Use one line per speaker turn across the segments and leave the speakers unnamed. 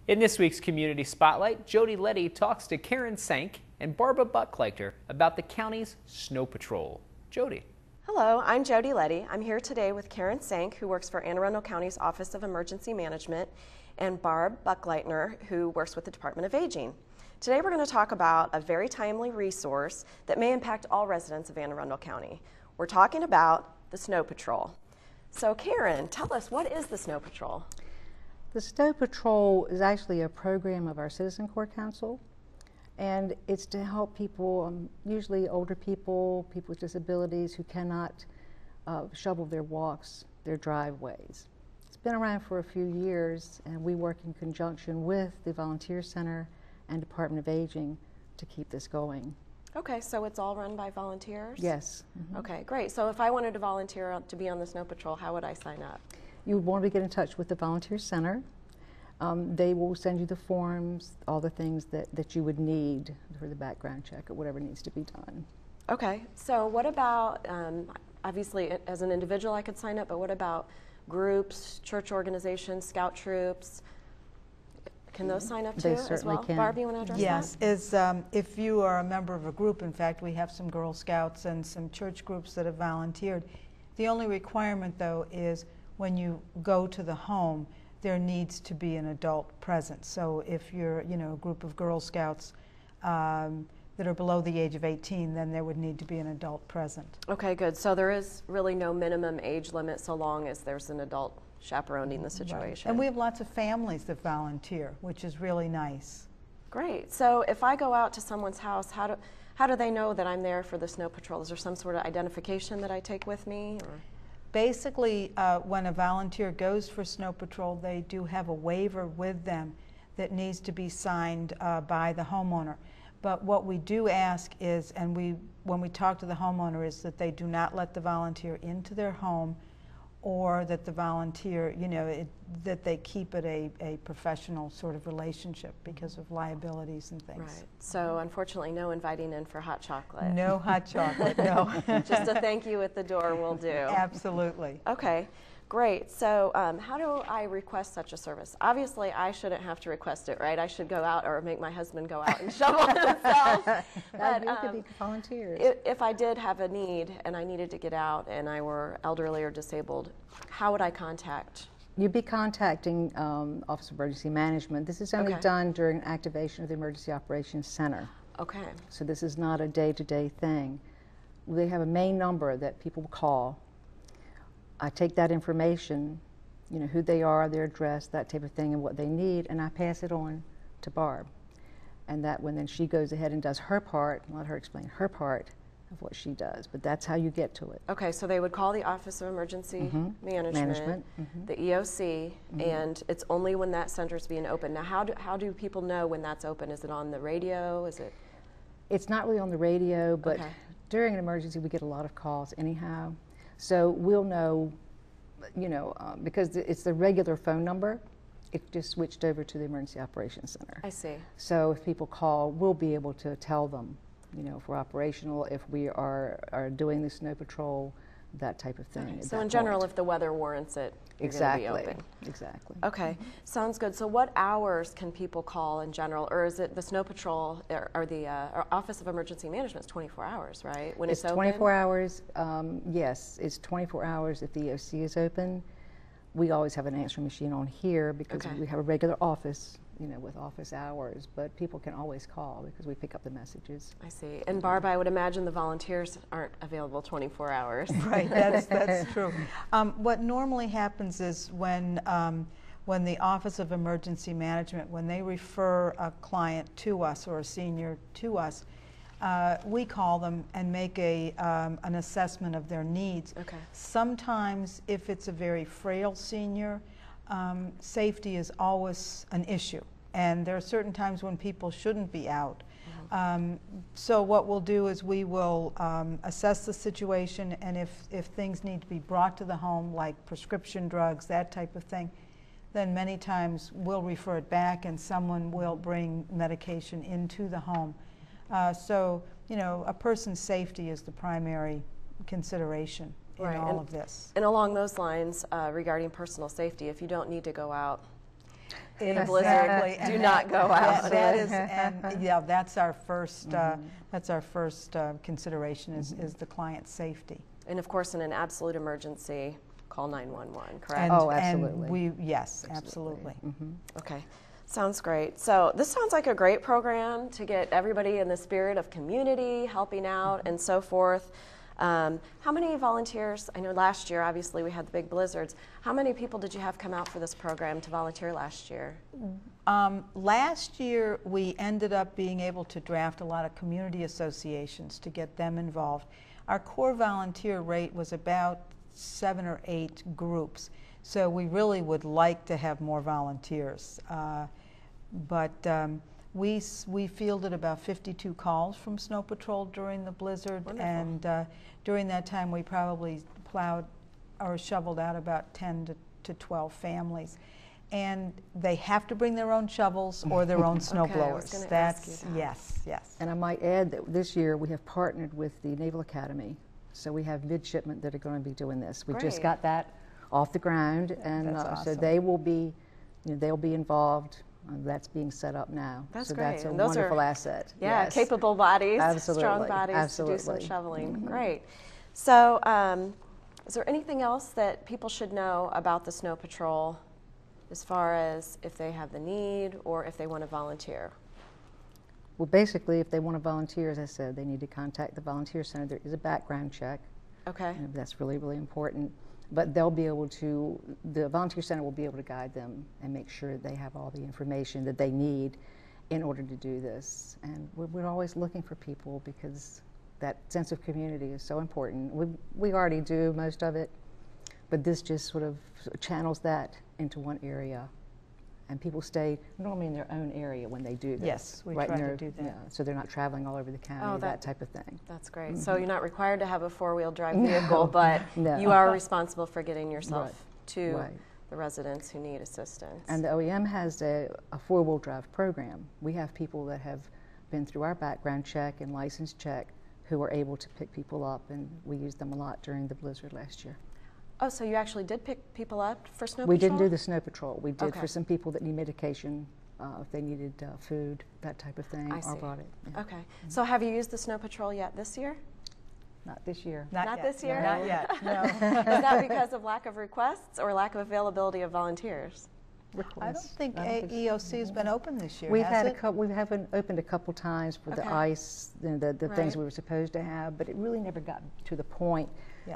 In this week's Community Spotlight, Jody Letty talks to Karen Sank and Barbara Buckleichter about the county's snow patrol. Jody.
Hello, I'm Jody Letty. I'm here today with Karen Sank, who works for Anne Arundel County's Office of Emergency Management, and Barb Buckleichter, who works with the Department of Aging. Today we're going to talk about a very timely resource that may impact all residents of Anne Arundel County. We're talking about the Snow Patrol. So Karen, tell us, what is the Snow Patrol?
The Snow Patrol is actually a program of our Citizen Corps Council, and it's to help people, usually older people, people with disabilities who cannot shovel their walks, their driveways. It's been around for a few years, and we work in conjunction with the Volunteer Center and Department of Aging to keep this going.
Okay, so it's all run by volunteers?
Yes.
Okay, great. So if I wanted to volunteer to be on the Snow Patrol, how would I sign up?
You would want to get in touch with the Volunteer Center. They will send you the forms, all the things that you would need for the background check or whatever needs to be done.
Okay, so what about, obviously as an individual I could sign up, but what about groups, church organizations, scout troops? Can those sign up too as well?
Can.
Barb, you want to address
yes,
that?
if you are a member of a group, in fact we have some Girl Scouts and some church groups that have volunteered. The only requirement though is when you go to the home, there needs to be an adult present. So if you're, a group of Girl Scouts that are below the age of 18, then there would need to be an adult present.
Okay, good. So there is really no minimum age limit so long as there's an adult chaperoning the situation.
Right. And we have lots of families that volunteer, which is really nice.
Great. So if I go out to someone's house, how do they know that I'm there for the Snow Patrol? Is there some sort of identification that I take with me? Or?
Basically, when a volunteer goes for Snow Patrol, they do have a waiver with them that needs to be signed by the homeowner. But what we do ask is, and when we talk to the homeowner, is that they do not let the volunteer into their home, or that the volunteer, that they keep it a professional sort of relationship because of liabilities and things.
Right. So unfortunately, no inviting in for hot chocolate.
No hot chocolate, no.
Just a thank you at the door will do.
Absolutely.
Okay, great. So how do I request such a service? Obviously, I shouldn't have to request it, right? I should go out or make my husband go out and shovel himself.
But you could be volunteers.
If I did have a need and I needed to get out and I were elderly or disabled, how would I contact?
You'd be contacting Office of Emergency Management. This is only done during activation of the Emergency Operations Center.
Okay.
So this is not a day-to-day thing. They have a main number that people call. I take that information, who they are, their address, that type of thing, and what they need, and I pass it on to Barb. And that when then she goes ahead and does her part, and let her explain her part of what she does. But that's how you get to it.
Okay, so they would call the Office of Emergency Management, the EOC, and it's only when that center is being open. Now, how do people know when that's open? Is it on the radio? Is it?
It's not really on the radio, but during an emergency we get a lot of calls anyhow. So we'll know, because it's the regular phone number, it just switched over to the Emergency Operations Center.
I see.
So if people call, we'll be able to tell them, if we're operational, if we are doing the Snow Patrol, that type of thing.
Okay. So in general, if the weather warrants it, you're going to be open.
Exactly.
Okay, sounds good. So what hours can people call in general, or is it the Snow Patrol or the Office of Emergency Management is 24 hours, right? When it's open?
24 hours. Yes, it's 24 hours if the EOC is open. We always have an answering machine on here because we have a regular office, with office hours, but people can always call because we pick up the messages.
I see. And Barb, I would imagine the volunteers aren't available 24 hours.
Right, that's true. What normally happens is when the Office of Emergency Management, when they refer a client to us or a senior to us, we call them and make an assessment of their needs.
Okay.
Sometimes, if it's a very frail senior, safety is always an issue, and there are certain times when people shouldn't be out. So what we'll do is we will assess the situation, and if things need to be brought to the home, like prescription drugs, that type of thing, then many times we'll refer it back and someone will bring medication into the home. So, a person's safety is the primary consideration in all of this.
And along those lines, regarding personal safety, if you don't need to go out, in a blizzard. Do not go out.
That is, and yeah, that's our first. That's our first consideration is the client's safety.
And of course, in an absolute emergency, call 911. Correct?
And,
oh, absolutely.
And yes, absolutely.
Okay. Sounds great. So this sounds like a great program to get everybody in the spirit of community, helping out, and so forth. How many volunteers? I know last year, obviously, we had the big blizzards. How many people did you have come out for this program to volunteer last year?
Last year, we ended up being able to draft a lot of community associations to get them involved. Our core volunteer rate was about 7 or 8 groups. So we really would like to have more volunteers. We fielded about 52 calls from Snow Patrol during the blizzard. Wonderful. And during that time we probably plowed or shoveled out about 10 to 12 families. And they have to bring their own shovels or their own snow blowers. That's yes.
And I might add that this year we have partnered with the Naval Academy. So we have midshipmen that are going to be doing this. We just got that off the ground, and
awesome.
So they will be, they'll be involved. That's being set up now.
That's
so
great.
That's a
and those
wonderful
are,
asset.
Yeah,
yes.
capable bodies,
Absolutely.
strong bodies
Absolutely.
to do some shoveling. Great. So is there anything else that people should know about the Snow Patrol as far as if they have the need or if they want to volunteer?
Well, basically, if they want to volunteer, as I said, they need to contact the Volunteer Center. There is a background check.
Okay.
And that's really, really important. But they'll be able to, the Volunteer Center will be able to guide them and make sure they have all the information that they need in order to do this. And we're always looking for people because that sense of community is so important. We already do most of it, but this just sort of channels that into one area. And people stay normally in their own area when they do this.
Yes, we try to do that.
Yeah, so they're not traveling all over the county, that type of thing.
That's great. So you're not required to have a four-wheel drive vehicle, but you are responsible for getting yourself to the residents who need assistance.
And the OEM has a four-wheel drive program. We have people that have been through our background check and license check who are able to pick people up, and we used them a lot during the blizzard last year.
Oh, so you actually did pick people up for Snow Patrol?
We didn't do the Snow Patrol. We did for some people that need medication, if they needed food, that type of thing, or brought it. Yeah.
Okay. So have you used the Snow Patrol yet this year?
Not this year.
Not this year?
Not yet, no.
Is that because of lack of requests or lack of availability of volunteers?
I don't think EOC has been open this year.
We've had a couple. We haven't opened a couple times for the ice, the things we were supposed to have, but it really never got to the point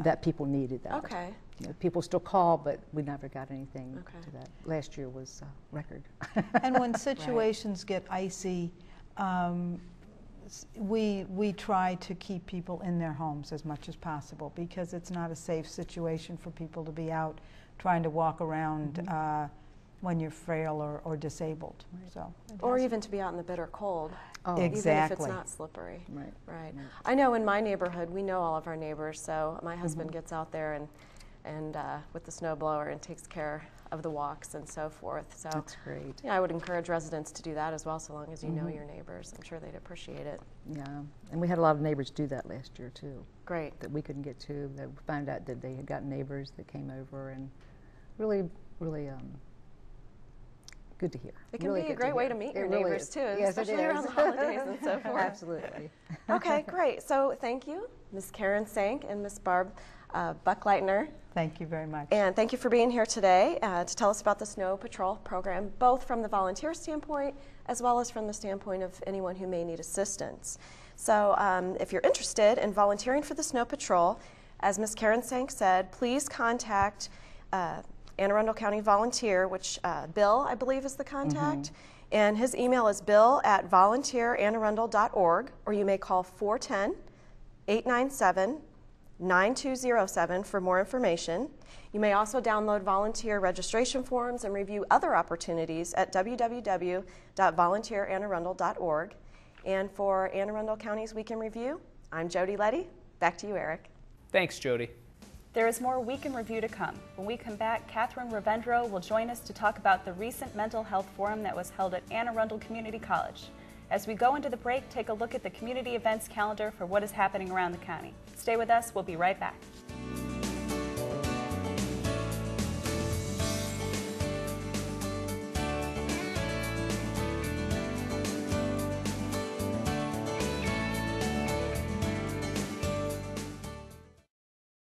that people needed that.
Okay.
People still call, but we never got anything to that. Last year was a record.
And when situations get icy, we try to keep people in their homes as much as possible because it's not a safe situation for people to be out trying to walk around when you're frail or disabled. So,
or even to be out in the bitter cold.
Oh, exactly.
Even if it's not slippery. Right. I know in my neighborhood, we know all of our neighbors, so my husband gets out there and with the snowblower and takes care of the walks and so forth. So
that's great.
Yeah, I would encourage residents to do that as well, so long as you know your neighbors. I'm sure they'd appreciate it.
Yeah, and we had a lot of neighbors do that last year too.
Great.
That we couldn't get to. They found out that they had got neighbors that came over, and really good to hear.
It can be a great way to meit your neighbors too, especially around the holidays and so forth.
Absolutely.
Okay, great. So thank you, Ms. Karen Sank and Ms. Barb Buckleitner.
Thank you very much.
And thank you for being here today to tell us about the Snow Patrol program, both from the volunteer standpoint as well as from the standpoint of anyone who may need assistance. So if you're interested in volunteering for the Snow Patrol, as Ms. Karen Sank said, please contact Anne Arundel County Volunteer, which Bill, I believe, is the contact. And his email is bill@volunteerannearundel.org, or you may call 410-897-9207 for more information. You may also download volunteer registration forms and review other opportunities at www.volunteerannearundel.org. And for Anne Arundel County's Week in Review, I'm Jody Letty. Back to you, Eric.
Thanks, Jody.
There is more Week in Review to come. When we come back, Catherine Ravendro will join us to talk about the recent mental health forum that was held at Anne Arundel Community College. As we go into the break, take a look at the community events calendar for what is happening around the county. Stay with us, we'll be right back.